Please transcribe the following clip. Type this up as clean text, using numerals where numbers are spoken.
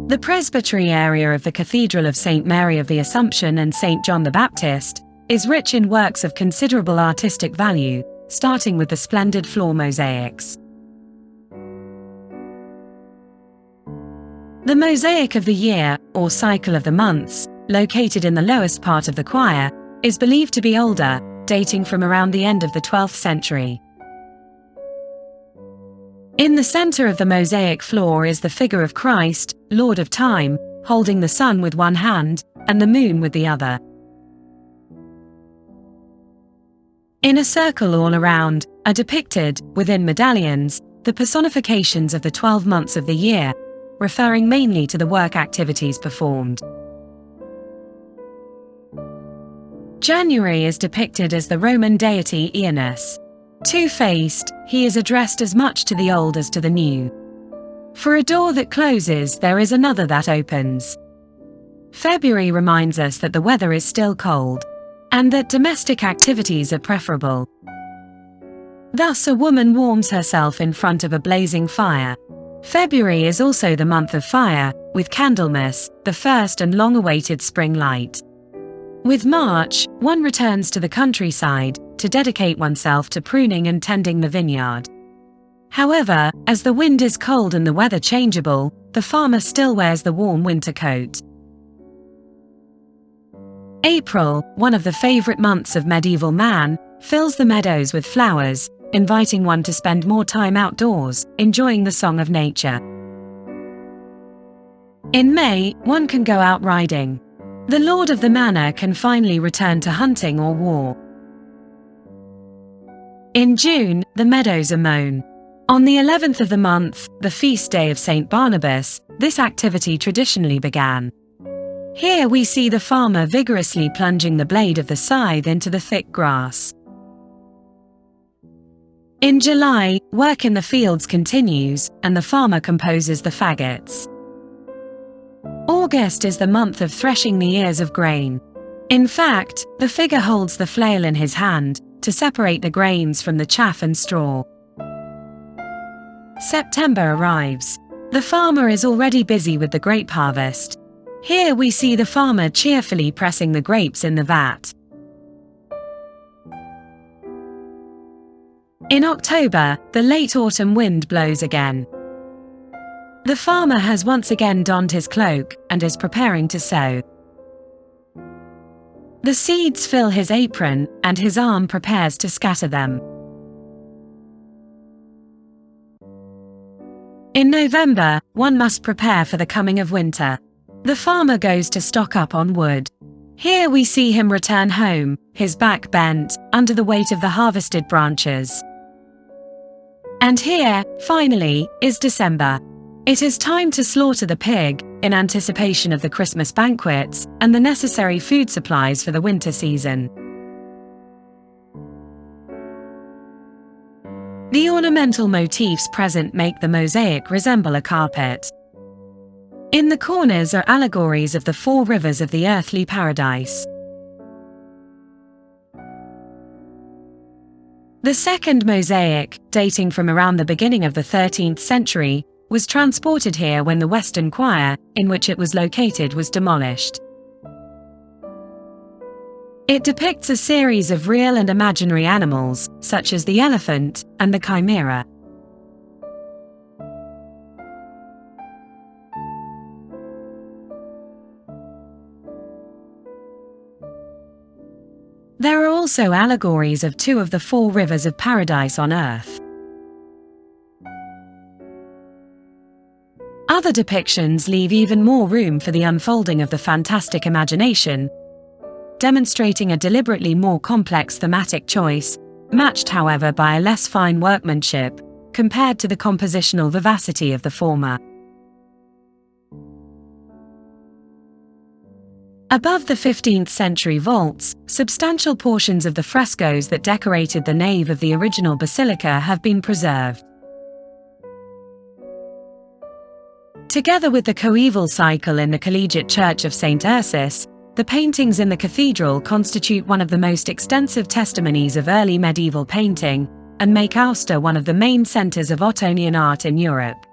The presbytery area of the Cathedral of St. Mary of the Assumption and St. John the Baptist is rich in works of considerable artistic value, starting with the splendid floor mosaics. The mosaic of the year, or cycle of the months, located in the lowest part of the choir, is believed to be older, dating from around the end of the 12th century. In the center of the mosaic floor is the figure of Christ, Lord of Time, holding the sun with one hand and the moon with the other. In a circle all around are depicted, within medallions, the personifications of the 12 months of the year, referring mainly to the work activities performed. January is depicted as the Roman deity Ursus. Two-faced, he is addressed as much to the old as to the new. For a door that closes, there is another that opens. February reminds us that the weather is still cold, and that domestic activities are preferable. Thus, a woman warms herself in front of a blazing fire. February is also the month of fire, with Candlemas, the first and long-awaited spring light. With March, one returns to the countryside to dedicate oneself to pruning and tending the vineyard. However, as the wind is cold and the weather changeable, the farmer still wears the warm winter coat. April, one of the favorite months of medieval man, fills the meadows with flowers, inviting one to spend more time outdoors, enjoying the song of nature. In May, one can go out riding. The lord of the manor can finally return to hunting or war. In June, the meadows are mown. On the 11th of the month, the feast day of St. Barnabas, this activity traditionally began. Here we see the farmer vigorously plunging the blade of the scythe into the thick grass. In July, work in the fields continues, and the farmer composes the faggots. August is the month of threshing the ears of grain. In fact, the figure holds the flail in his hand, to separate the grains from the chaff and straw. September arrives. The farmer is already busy with the grape harvest. Here we see the farmer cheerfully pressing the grapes in the vat. In October, the late autumn wind blows again. The farmer has once again donned his cloak and is preparing to sow. The seeds fill his apron, and his arm prepares to scatter them. In November, one must prepare for the coming of winter. The farmer goes to stock up on wood. Here we see him return home, his back bent, under the weight of the harvested branches. And here, finally, is December. It is time to slaughter the pig, in anticipation of the Christmas banquets, and the necessary food supplies for the winter season. The ornamental motifs present make the mosaic resemble a carpet. In the corners are allegories of the four rivers of the earthly paradise. The second mosaic, dating from around the beginning of the 13th century, was transported here when the western choir, in which it was located, was demolished. It depicts a series of real and imaginary animals, such as the elephant and the chimera. There are also allegories of two of the four rivers of paradise on earth. Other depictions leave even more room for the unfolding of the fantastic imagination, demonstrating a deliberately more complex thematic choice, matched however by a less fine workmanship, compared to the compositional vivacity of the former. Above the 15th century vaults, substantial portions of the frescoes that decorated the nave of the original basilica have been preserved. Together with the coeval cycle in the Collegiate Church of St. Ursus, the paintings in the cathedral constitute one of the most extensive testimonies of early medieval painting, and make Aosta one of the main centers of Ottonian art in Europe.